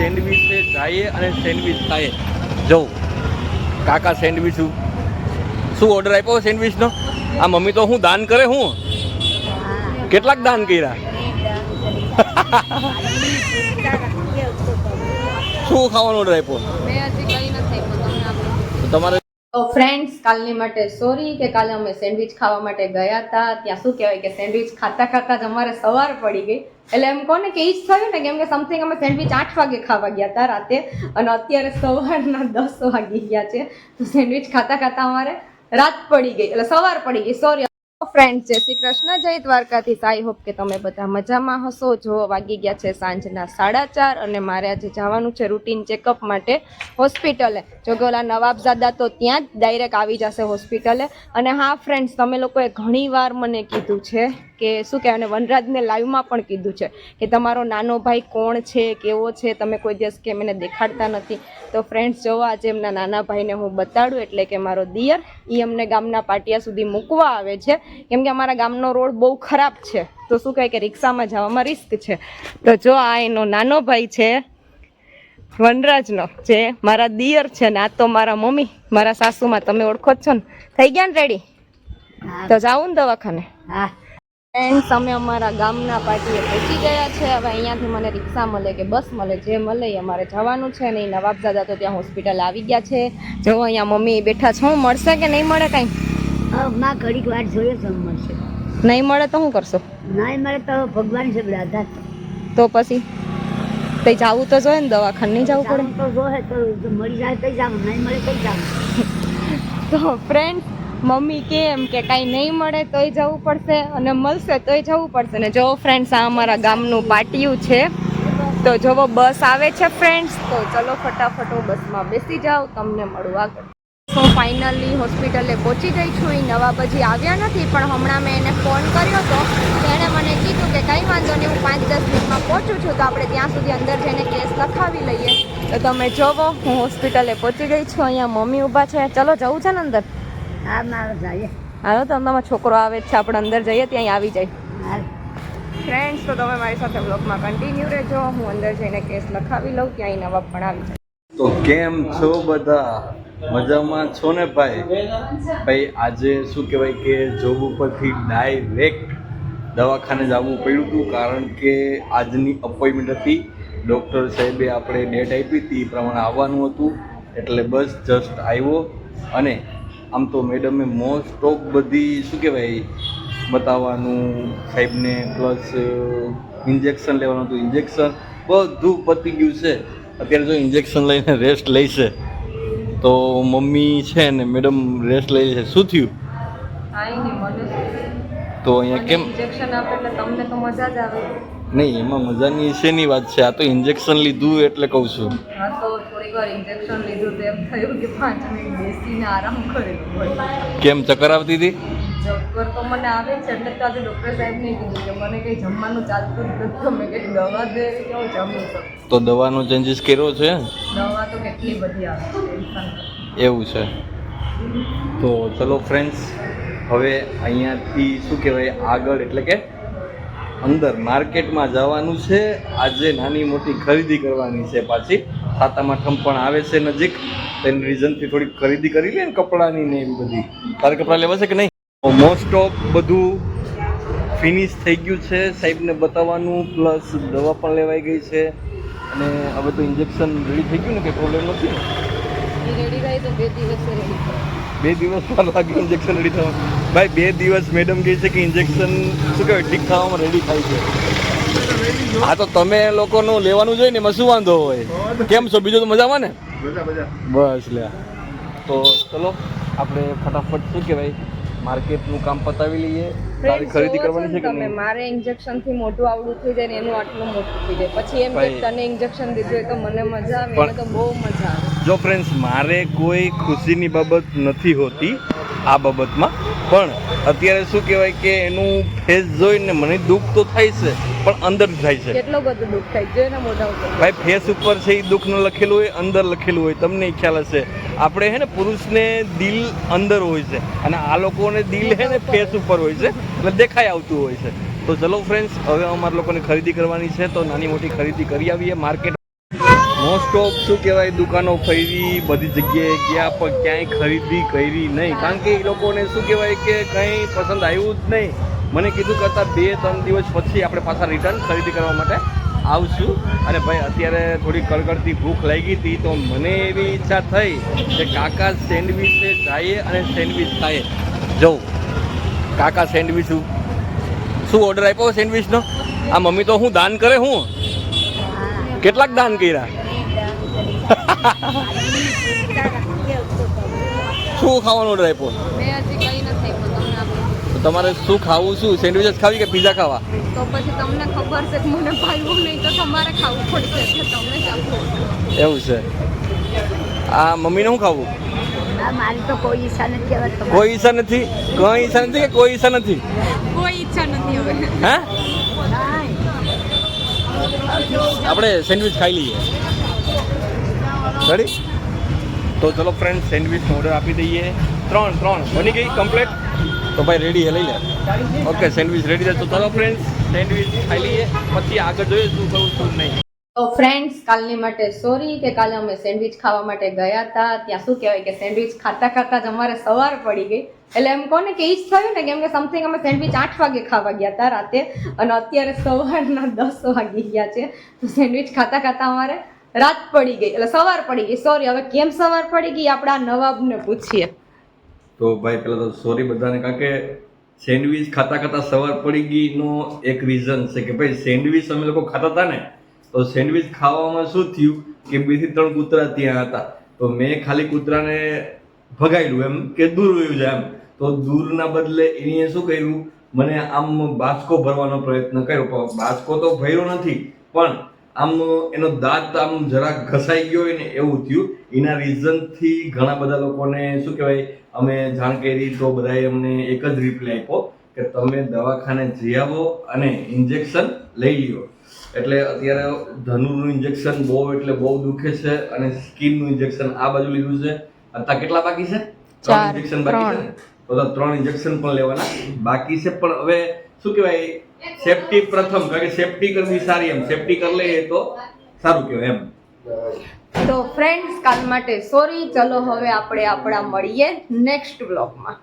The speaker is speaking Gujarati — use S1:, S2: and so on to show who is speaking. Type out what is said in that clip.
S1: સેન્ડવિચે જઈએ અને સેન્ડવિચ ખાઈએ. જો કાકા સેન્ડવિચ શું ઓર્ડર આપ્યો સેન્ડવિચનો? આ મમ્મી તો હું દાન કરે, હું કેટલાક દાન કર્યા? શું ખાવાનો ઓર્ડર આપ્યો? તમારે
S2: તો ફ્રેન્ડ્સ, કાલની માટે સોરી કે કાલે અમે સેન્ડવિચ ખાવા માટે ગયા હતા. ત્યાં શું કહેવાય કે સેન્ડવિચ ખાતા ખાતા જ અમારે સવાર પડી ગઈ. એટલે એમ કહો ને કે ઈ જ થયું ને, કેમ કે સમથિંગ અમે સેન્ડવિચ 8 વાગે ખાવા ગયા હતા રાતે, અને અત્યારે સવારના 10 વાગી ગયા છે. તો સેન્ડવિચ ખાતા ખાતા અમારે રાત પડી ગઈ, એટલે સવાર પડી ગઈ. સોરી ફ્રેન્ડ્સ, જય શ્રી કૃષ્ણ, જય દ્વારકાધીશ. આઈ હોપ કે તમે બધા મજામાં હશો. જો વાગી ગયા છે સાંજના 4:30 અને મારે આજે જવાનું છે રૂટીન ચેકઅપ માટે હોસ્પિટલે. જો કે ઓલા નવાબઝાદા તો ત્યાં જ ડાયરેક્ટ આવી જશે હોસ્પિટલે. અને હા ફ્રેન્ડ્સ, તમે લોકોએ ઘણી વાર મને કીધું છે કે શું કહેવાય, વનરાજને લાઈવમાં પણ કીધું છે કે તમારો નાનો ભાઈ કોણ છે, કેવો છે, તમે કોઈ દિવસ કેમ એને દેખાડતા નથી. તો ફ્રેન્ડ્સ, જોવો આજે એમના નાના ભાઈને હું બતાડું, એટલે કે મારો દિયર એ અમને ગામના પાટિયા સુધી મૂકવા આવે છે, કેમ કે અમારા ગામનો રોડ બહુ ખરાબ છે. તો શું કહે કે રિક્ષામાં જવામાં રિસ્ક છે. તો જો આ એનો નાનો ભાઈ છે વનરાજનો, જે મારા દિયર છે, ને આ તો મારા મમ્મી, મારા સાસુમાં. તમે ઓળખો જ છો ને? થઈ ગયા ને રેડી? તો જાવું ને દવાખાને? હા ફ્રેન્ડ્સ, અમે અમારા ગામના પાટીએ પહોંચી ગયા છે. હવે અહીંયાથી મને રિક્ષા મળે કે બસ મળે, જે મળે એ અમારે જવાનું છે. ને નવાબઝાદા તો ત્યાં હોસ્પિટલ આવી ગયા છે. જો અહીંયા મમ્મી બેઠા છો. મળશે કે નહીં મળે કાંઈ?
S3: માં ઘડીક વાર જોઈએ તો મળશે.
S2: નહીં મળે તો શું કરશો?
S3: નહીં મળે તો ભગવાન છે બધા.
S2: તો પછી તઈ જવું તો જોઈએ ને દવાખાને, નહીં જવું પડે
S3: તો જોહે તો મળી જાય તો જાવ, નહીં મળે તો જાવ.
S2: તો ફ્રેન્ડ, મમ્મી કેમ કે કાંઈ નહીં મળે તોય જવું પડશે, અને મળશે તોય જવું પડશે. ને જો ફ્રેન્ડ્સ, આ અમારા ગામનું પાટિયું છે. તો જોવો બસ આવે છે ફ્રેન્ડ્સ. તો ચલો ફટાફટ હું બસમાં બેસી જાઉં, તમને મળું આગળ. હું ફાઇનલી હોસ્પિટલે પહોંચી ગઈ છું. એ નવાબ હજી આવ્યા નથી, પણ હમણાં મેં એને ફોન કર્યો હતો. એણે મને કીધું કે કંઈ વાંધો નહીં, હું 5-10 મિનિટમાં પહોંચું છું, તો આપણે ત્યાં સુધી અંદર જઈને કેસ લખાવી લઈએ. તો તમે જોવો, હું હોસ્પિટલે પહોંચી ગઈ છું. અહીંયા મમ્મી ઊભા છે. ચલો જવું છે ને અંદર?
S3: હા મારો જાય.
S2: હાલો, તો તમારો છોકરો આવે જ છે, આપણે અંદર જઈએ, ત્યાં આવી જાય. ફ્રેન્ડ્સ, તો તમે મારી સાથે બ્લોગમાં કન્ટિન્યુ રહેજો. હું અંદર જઈને કેસ લખાવી લઉં, ત્યાં નવાબ પણ આવી જાય.
S1: તો કેમ છો બધા? મજામાં છો ને ભાઈ? ભાઈ આજે શું કહેવાય કે જોબ ઉપરથી ડાયરેક્ટ દવાખાને જવું પડ્યું હતું, કારણ કે આજની અપોઇન્ટમેન્ટ હતી. ડૉક્ટર સાહેબે આપણે ડેટ આપી હતી એ પ્રમાણે આવવાનું હતું, એટલે બસ જસ્ટ આવ્યો. અને આમ તો મેડમે મોસ્ટ ઓફ બધી શું કહેવાય બતાવવાનું સાહેબને, પ્લસ ઇન્જેક્શન લેવાનું હતું. ઇન્જેક્શન બધું પતી ગયું છે. અત્યારે જો ઇન્જેક્શન લઈને રેસ્ટ લઈશે, તો મમ્મી છે ને મેડમ રેસ્ટ લઈ છે. શું થયું? તો અહીંયા કેમ
S2: ઇન્જેક્શન આપે એટલે તમને તો મજા જ આવે.
S1: નહીં, એમાં મજાની શેની વાત છે? આ તો ઇન્જેક્શન લીધું એટલે કહું છું.
S2: હા, તો થોડીક વાર ઇન્જેક્શન લીધું તો એમ થયું કે 5 મિનિટ બેસીને આરામ કરેલું.
S1: કેમ ચક્કર આવતી હતી?
S2: ચક્કર તો મને આવે છે, એટલે તો આજે ડૉક્ટર સાહેબને કીધું કે મને કંઈ જમવાનું ચાલતું જ નથી, તમે કંઈક દવા દે કે હું જમી શકું.
S1: તો દવાનો ચેન્જીસ કર્યો છે?
S2: દવા તો કેટલી બધી આવે, ટેન્શન.
S1: એવું છે. તો ચલો ફ્રેન્ડ્સ, હવે અહીંયાથી શું કહેવાય આગળ, એટલે કે અંદર માર્કેટમાં જવાનું છે. આજે નાની મોટી ખરીદી કરવાની છે. પાછી સાતમ આઠમ પણ આવે છે નજીક, તેની રીઝનથી થોડીક ખરીદી કરી લે ને કપડાની ને એવી બધી. તારે કપડાં લેવા છે કે નહીં? મોસ્ટ ઓફ બધું ફિનિશ થઈ ગયું છે. સાહેબને બતાવવાનું, પ્લસ દવા પણ લેવાઈ ગઈ છે. અને હવે તો ઇન્જેક્શન રેડી થઈ ગયું ને, કંઈ પ્રોબ્લેમ નથી ને?
S2: રેડી થાય તો 2 દિવસ રેડી થાય.
S1: 2 દિવસ પર લાગે ઇન્જેક્શન રેડી થવા? ભાઈ 2 દિવસ મેડમ કહે છે કે ઇન્જેક્શન શું કહેવાય ઠીક થવામાં રેડી થાય છે. હા, તો તમે લોકોનું લેવાનું જોઈએ ને, એમાં શું વાંધો હોય? કેમ છો? બીજું તો મજામાં ને? બસ લે. તો ચલો આપણે ફટાફટ શું કહેવાય માર્કેટનું કામ પતાવી લઈએ. તારી ખરીદી કરવાની છે કે નહીં?
S2: મારે ઇન્જેક્શન થી મોઢું આવડું થઈ જાય ને એનું આટલું મોટું થઈ જાય, પછી એમ કે તને ઇન્જેક્શન દીધું હોય તો મને મજા આવે. મને તો બહુ મજા આવે.
S1: જો ફ્રેન્ડ્સ, મારે કોઈ ખુશીની બાબત નથી હોતી આ બાબતમાં, પણ અત્યારે શું કહેવાય કે એનું ફેસ જોઈને મને દુઃખ તો થાય છે, પણ અંદર થાય છે.
S2: કેટલો બધું દુઃખ થાય છે ને મોઢા ઉપર.
S1: ભાઈ ફેસ ઉપર છે એ દુઃખ ન લખેલું હોય, અંદર લખેલું હોય. તમને ખ્યાલ હશે, આપણે હે ને પુરુષને દિલ અંદર હોય છે, અને આ લોકોને દિલ હે ને ફેસ ઉપર હોય છે, એટલે દેખાય આવતું હોય છે. તો ચલો ફ્રેન્ડ્સ, હવે અમારા લોકોને ખરીદી કરવાની છે, તો નાની મોટી ખરીદી કરી આવીએ. મોસ્ટ ઓફ શું કહેવાય દુકાનો ફરી બધી જગ્યાએ ગયા પણ ક્યાંય ખરીદી કરી નહીં, કારણ કે એ લોકોને શું કહેવાય કે કંઈ પસંદ આવ્યું જ નહીં. મને કીધું કરતાં 2-3 દિવસ પછી આપણે પાછા રિટર્ન ખરીદી કરવા માટે આવશું. અને ભાઈ અત્યારે થોડી કડકડતી ભૂખ લાગી હતી તો મને એવી ઈચ્છા થઈ કે કાકા સેન્ડવિચે જઈએ અને સેન્ડવિચ ખાઈએ. જવું કાકા સેન્ડવિચ શું ઓર્ડર આપ્યો સેન્ડવિચનો? આ મમ્મી તો હું દાન કરે, હું કેટલાક દાન કર્યા? શું ખાવાનો ઓર્ડર આપ્યો?
S2: મેં હજી કઈ નથી આપ્યું, તમને આપું.
S1: તો તમારે શું ખાવું? શું સેન્ડવિચ જ ખાવી કે પીઝા ખાવા?
S2: તો પછી તમને ખબર છે કે મને ભાવ્યું નહીં તો તમારે ખાવું પડશે, એટલે તમે જ આપો.
S1: એવું છે. આ મમ્મીને શું ખાવું?
S3: ના મારી તો કોઈ ઈચ્છા નથી હવે તો.
S1: કોઈ ઈચ્છા નથી? કોઈ ઈચ્છા નથી કે કોઈ ઈચ્છા નથી?
S2: કોઈ ઈચ્છા નથી હવે.
S1: હે આપણે સેન્ડવિચ ખાઈ લઈએ. રેડી? તો ચલો ફ્રેન્ડ સેન્ડવિચનો ઓર્ડર આપી દઈએ. 3 બની ગઈ કમ્પ્લીટ. તો ભાઈ રેડી લઈ લે. ઓકે સેન્ડવિચ રેડી છે. તો ચલો ફ્રેન્ડ સેન્ડવિચ ખાઈ લઈએ, પછી આગળ જોઈએ શું કરવું શું નહીં.
S2: તો ફ્રેન્ડ્સ કાલની માટે સોરી કે કાલે અમે સેન્ડવિચ ખાવા માટે ગયા હતા. ત્યાં શું કહેવાય કે સેન્ડવિચ ખાતા ખાતા જ અમારે સવાર પડી ગઈ. એટલે એમ કહો ને કે ઈ જ થયું ને, કેમ કે સમથિંગ અમે સેન્ડવિચ 8 વાગે ખાવા ગયા હતા રાતે, અને અત્યારે સવારના 10 વાગી ગયા છે. તો સેન્ડવિચ ખાતા ખાતા અમારે રાત પડી ગઈ, એટલે સવાર પડી ગઈ. સોરી, હવે કેમ સવાર પડી ગઈ આપણે આ નવાબને પૂછીએ.
S1: તો ભાઈ પહેલાં તો સોરી બધાને, કારણ કે સેન્ડવિચ ખાતા ખાતા સવાર પડી ગઈનો એક રીઝન છે કે ભાઈ સેન્ડવિચ અમે લોકો ખાતા હતા ને, તો સેન્ડવિચ ખાવામાં શું થયું કે 2 થી 3 કૂતરા ત્યાં હતા. તો મેં ખાલી કૂતરાને ભગાડ્યું, એમ કે દૂર વયું જાય એમ. તો દૂરના બદલે એને શું કર્યું, મને આમ બાચકો ભરવાનો પ્રયત્ન કર્યો, પણ બાચકો તો ભર્યો નથી, પણ આમ એનો દાંત આમ જરાક ઘસાઈ ગયો હોય ને એવું થયું. એના રીઝનથી ઘણા બધા લોકોને શું કહેવાય અમે જાણ કરી, તો બધાએ અમને એક જ રિપ્લાય આપ્યો કે તમે દવાખાને જઈ આવો અને ઇન્જેક્શન લઈ લ્યો. એટલે અત્યારે ધનુરનું ઇન્જેક્શન બહુ દુખે છે, અને સ્કિનનું ઇન્જેક્શન આ બાજુ લીધું છે. અત્યારે કેટલા બાકી છે? 3 ઇન્જેક્શન બાકી છે ને, તો 3 ઇન્જેક્શન પણ લેવાના બાકી છે. પણ હવે શું કહેવાય સેફટી પ્રથમ, કારણ કે સેફટી કરવી સારી, એમ સેફટી કરી લઈએ તો સારું કહેવાય એમ.
S2: તો ફ્રેન્ડ્સ કાલ માટે સોરી. ચલો હવે આપણે આપણા મળીએ નેક્સ્ટ બ્લોગમાં.